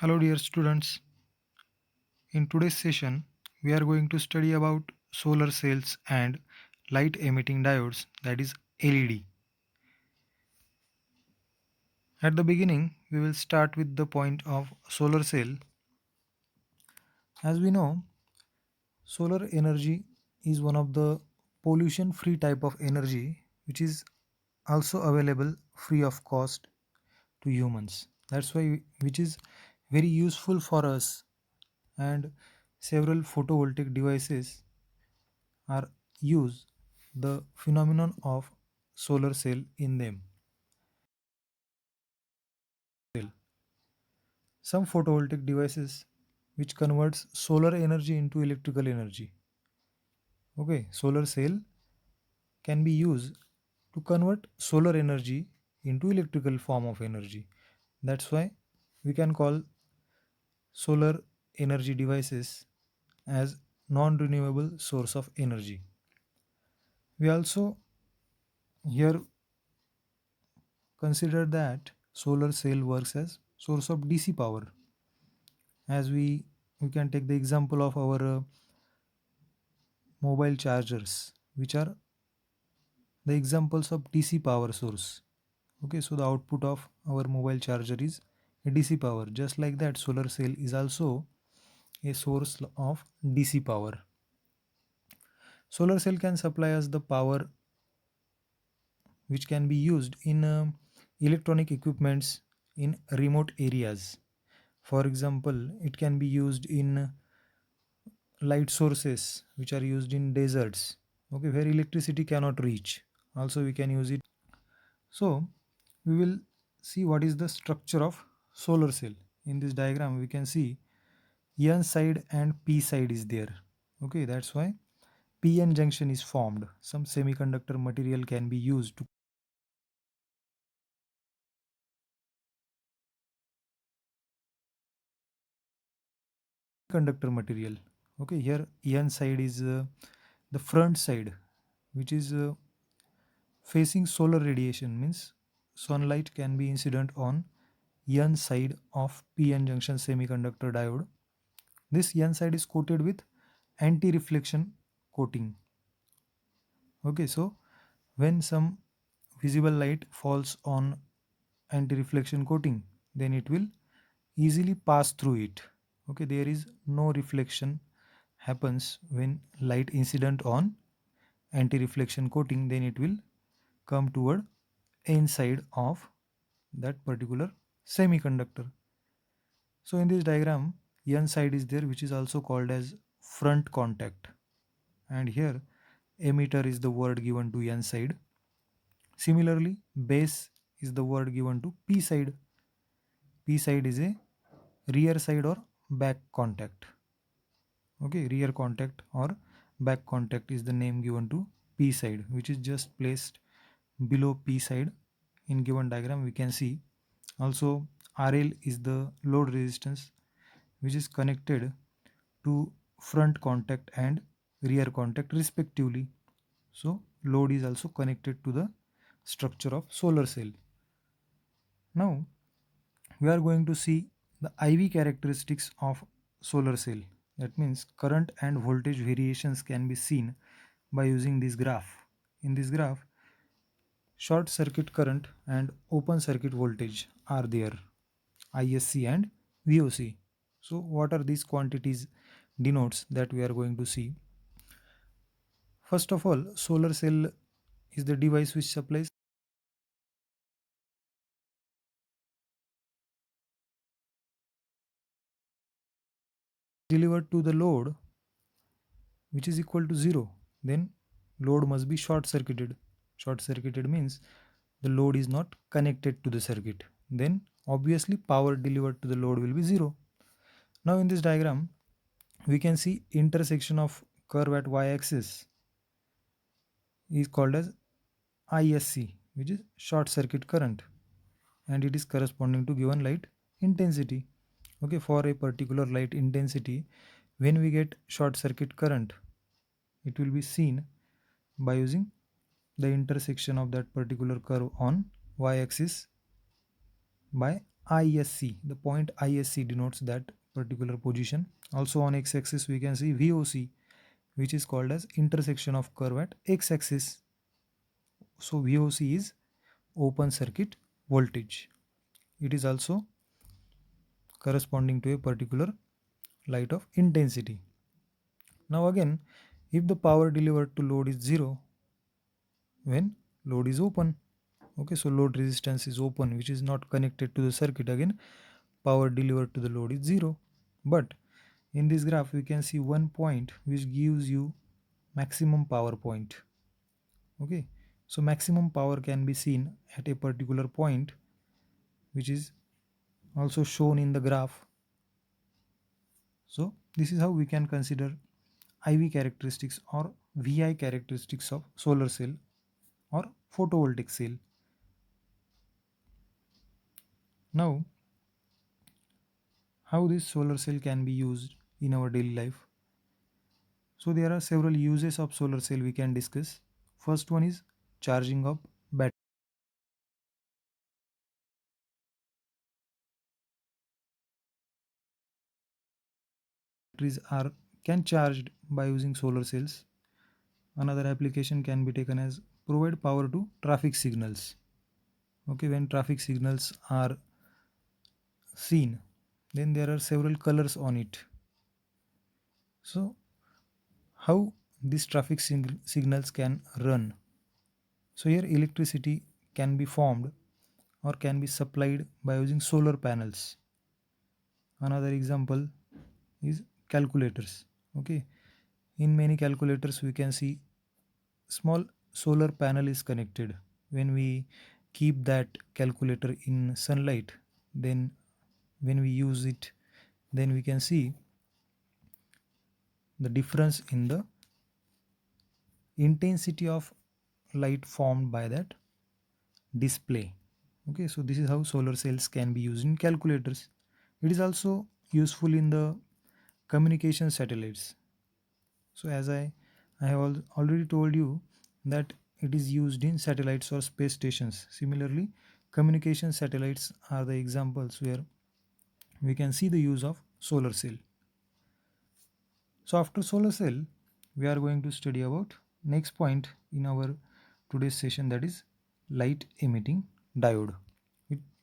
Hello dear students. In today's session, we are going to study about solar cells and light emitting diodes, that is LED. At the beginning, we will start with the point of solar cell. As we know, solar energy is one of the pollution free type of energy which is also available free of cost to humans. That's why which is very useful for us, and several photovoltaic devices are use the phenomenon of solar cell in them. Some photovoltaic devices which converts solar energy into electrical energy. Okay, solar cell can be used to convert solar energy into electrical form of energy. That's why we can call solar energy devices as non-renewable source of energy. We also here consider that solar cell works as source of DC power. As we can take the example of our mobile chargers, which are the examples of DC power source. Okay, so the output of our mobile charger is a DC power. Just like that, solar cell is also a source of DC power. Solar cell can supply us the power which can be used in electronic equipments in remote areas. For example, it can be used in light sources which are used in deserts, okay, where electricity cannot reach. Also, we can use it. So, we will see what is the structure of solar cell. In this diagram, we can see N side and P side is there. Okay, that's why PN junction is formed. Some semiconductor material can be used to conductor material. Okay, here N side is the front side, which is facing solar radiation, means sunlight can be incident on N side of PN junction semiconductor diode. This N side is coated with anti-reflection coating. Okay, so when some visible light falls on anti-reflection coating, then it will easily pass through it. Okay, there is no reflection happens when light incident on anti-reflection coating, then it will come toward inside of that particular semiconductor. So in this diagram, N side is there, which is also called as front contact, and here emitter is the word given to N side. Similarly, base is the word given to P side. P side is a rear side or back contact. Okay, rear contact or back contact is the name given to P side, which is just placed below P side. In given diagram, we can see also RL is the load resistance which is connected to front contact and rear contact respectively. So load is also connected to the structure of solar cell. Now we are going to see the IV characteristics of solar cell. That means current and voltage variations can be seen by using this graph. In this graph, short circuit current and open circuit voltage are there, ISC and VOC. So what are these quantities denotes that we are going to see? First of all, solar cell is the device which supplies delivered to the load which is equal to 0. Then load must be short circuited. Short circuited means the load is not connected to the circuit. Then obviously power delivered to the load will be 0. Now in this diagram, we can see intersection of curve at y-axis is called as ISC, which is short circuit current, and it is corresponding to given light intensity. Okay, for a particular light intensity, when we get short circuit current, it will be seen by using the intersection of that particular curve on y-axis by ISC. The point ISC denotes that particular position. Also on x-axis we can see VOC, which is called as intersection of curve at x-axis. So VOC is open circuit voltage. It is also corresponding to a particular light of intensity. Now again, if the power delivered to load is 0 when load is open, okay, so load resistance is open, which is not connected to the circuit, again power delivered to the load is 0. But in this graph we can see one point which gives you maximum power point. Okay, so maximum power can be seen at a particular point, which is also shown in the graph. So this is how we can consider IV characteristics or VI characteristics of solar cell or photovoltaic cell. Now, how this solar cell can be used in our daily life? So there are several uses of solar cell we can discuss. First one is charging of batteries are can charged by using solar cells. Another application can be taken as provide power to traffic signals. Okay, when traffic signals are seen, then there are several colors on it. So how these traffic signals can run? So here electricity can be formed or can be supplied by using solar panels. Another example is calculators. Okay, in many calculators we can see small solar panel is connected. When we keep that calculator in sunlight, then when we use it, then we can see the difference in the intensity of light formed by that display. Okay, so this is how solar cells can be used in calculators. It is also useful in the communication satellites. So as I have already told you that it is used in satellites or space stations. Similarly, communication satellites are the examples where we can see the use of solar cell. So after solar cell, we are going to study about next point in our today's session, that is light emitting diode,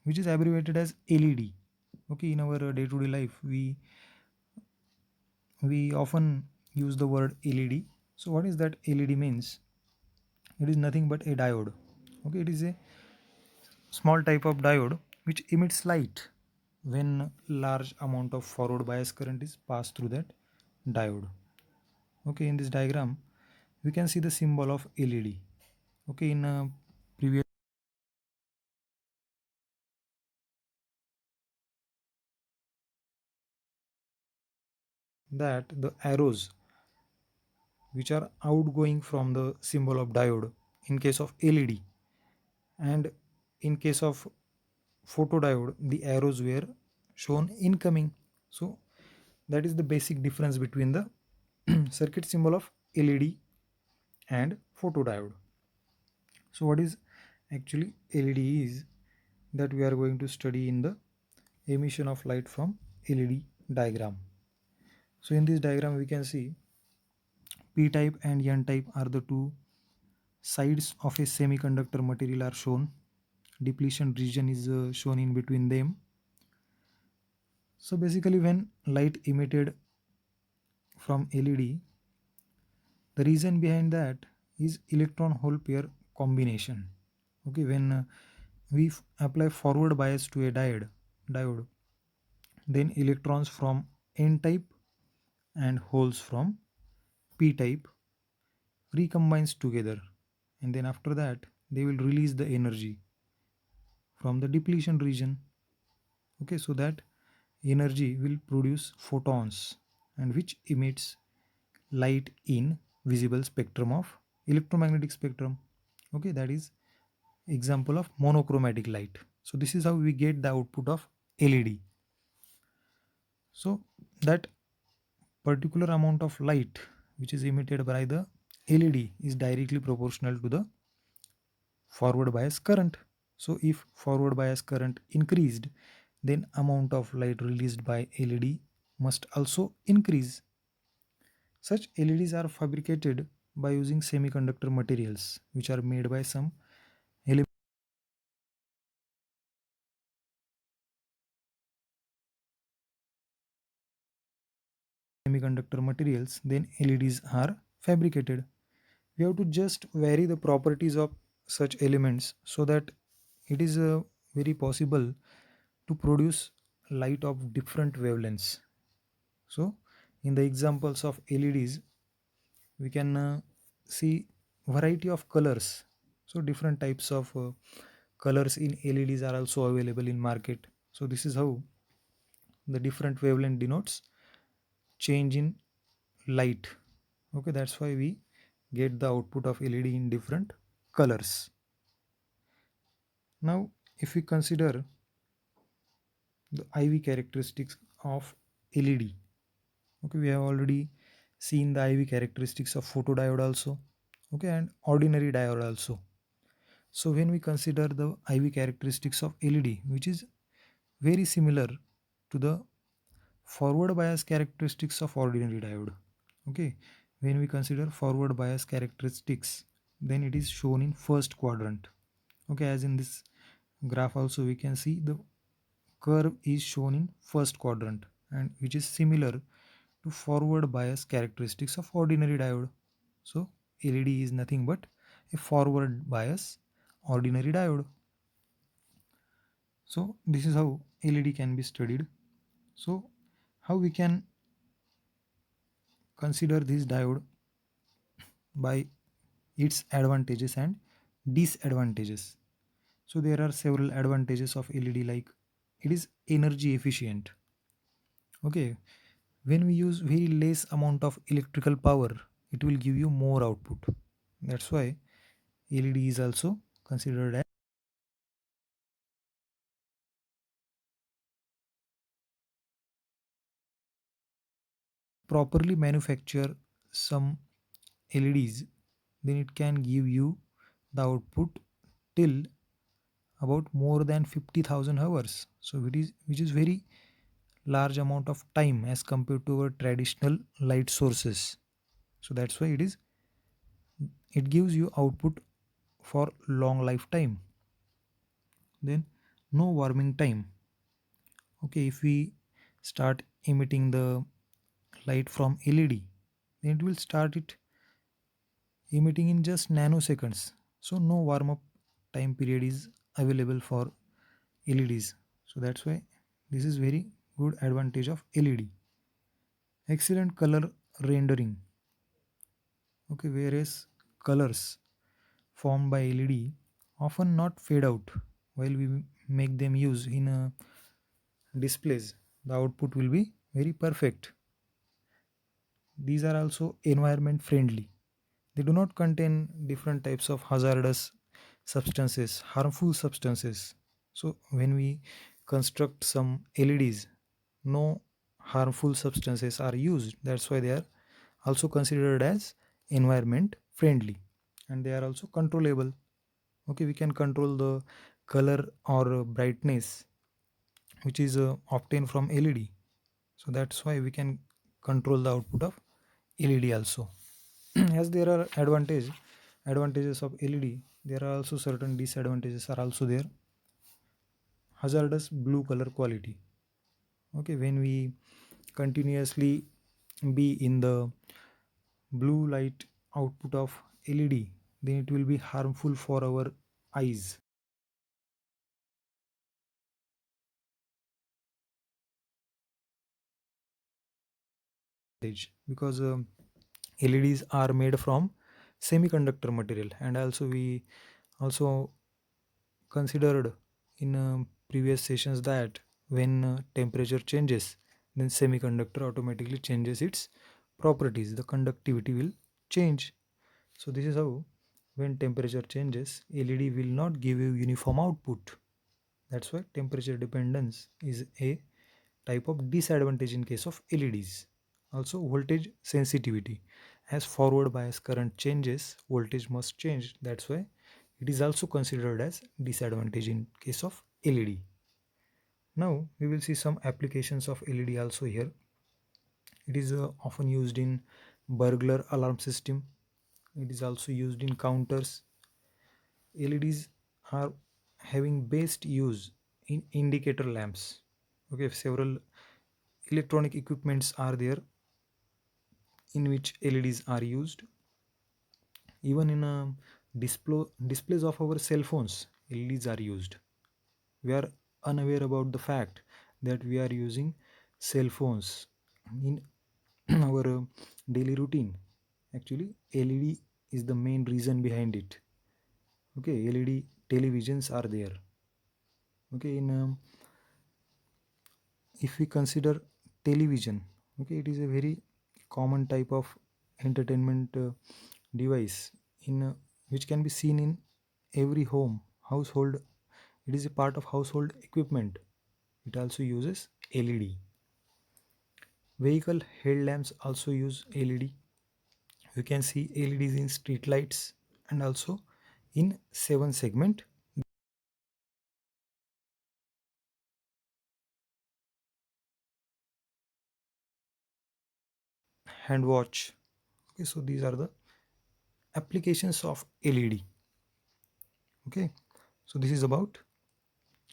which is abbreviated as LED. Okay, in our day-to-day life, we often use the word LED. So what is that LED means? It is nothing but a diode. Okay, it is a small type of diode which emits light when large amount of forward bias current is passed through that diode. Okay, in this diagram we can see the symbol of LED. Okay, in previous that the arrows which are outgoing from the symbol of diode in case of LED, and in case of photodiode the arrows were shown incoming. So that is the basic difference between the circuit symbol of LED and photodiode. So what is actually LED is that we are going to study in the emission of light from LED diagram. So in this diagram we can see P type and N type are the two sides of a semiconductor material are shown. Depletion region is shown in between them. So basically when light emitted from LED, the reason behind that is electron hole pair combination. Okay, when we apply forward bias to a diode, then electrons from N type and holes from P type recombines together, and then after that they will release the energy from the depletion region. Okay, so that energy will produce photons and which emits light in visible spectrum of electromagnetic spectrum. Okay, that is example of monochromatic light. So this is how we get the output of LED. So that particular amount of light which is emitted by the LED is directly proportional to the forward bias current. So if forward bias current increased, then amount of light released by LED must also increase. Such LEDs are fabricated by using semiconductor materials, which are made by some semiconductor materials, then LEDs are fabricated. We have to just vary the properties of such elements so that it is very possible to produce light of different wavelengths. So, in the examples of LEDs, we can see variety of colors. So, different types of colors in LEDs are also available in market. So, this is how the different wavelength denotes change in light. Okay, that's why we get the output of LED in different colors. Now, if we consider the IV characteristics of LED, okay, we have already seen the IV characteristics of photodiode also, okay, and ordinary diode also. So, when we consider the IV characteristics of LED, which is very similar to the forward bias characteristics of ordinary diode, okay, when we consider forward bias characteristics, then it is shown in first quadrant. Okay, as in this graph also we can see the curve is shown in first quadrant, and which is similar to forward bias characteristics of ordinary diode. So LED is nothing but a forward bias ordinary diode. So this is how LED can be studied. So how we can consider this diode by its advantages and disadvantages. So there are several advantages of LED, like it is energy efficient. Okay, when we use very less amount of electrical power, it will give you more output. That's why LED is also considered as properly manufacture some LEDs, then it can give you the output till about more than 50,000 hours. So it is, which is very large amount of time as compared to our traditional light sources. So that's why it gives you output for long lifetime. Then no warming time. Okay, if we start emitting the light from LED, then it will start it emitting in just nanoseconds. So no warm up time period is available for LEDs. So that's why this is very good advantage of LED. Excellent color rendering. Okay, whereas colors formed by LED often not fade out while we make them use in displays. The output will be very perfect. These are also environment friendly. They do not contain different types of hazardous substances, harmful substances. So when we construct some LEDs, no harmful substances are used. That's why they are also considered as environment friendly, and they are also controllable. Okay, we can control the color or brightness which is obtained from LED. So that's why we can control the output of LED also. As there are advantages of LED, there are also certain disadvantages are also there. Hazardous blue color quality. Okay, when we continuously be in the blue light output of LED, then it will be harmful for our eyes. Because LEDs are made from semiconductor material, and also we also considered in previous sessions that when temperature changes, then semiconductor automatically changes its properties. The conductivity will change. So this is how when temperature changes, LED will not give you uniform output. That's why temperature dependence is a type of disadvantage in case of LEDs. Also voltage sensitivity. As forward bias current changes, voltage must change. That's why it is also considered as disadvantage in case of LED. Now we will see some applications of LED also here. It is often used in burglar alarm system. It is also used in counters. LEDs are having best use in indicator lamps. Okay, several electronic equipments are there in which LEDs are used. Even in displays of our cell phones, LEDs are used. We are unaware about the fact that we are using cell phones in our daily routine. Actually, LED is the main reason behind it. Okay, LED televisions are there. Okay, in if we consider television, okay, it is a very common type of entertainment device in which can be seen in every home household. It is a part of household equipment. It also uses LED. Vehicle headlamps also use LED. You can see LEDs in street lights and also in 7 segment hand watch. Okay, so these are the applications of LED. Okay, so this is about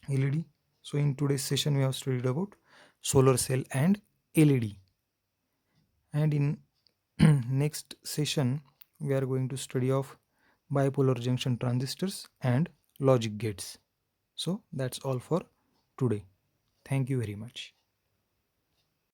LED. So in today's session we have studied about solar cell and LED, and in next session we are going to study of bipolar junction transistors and logic gates. So that's all for today. Thank you very much.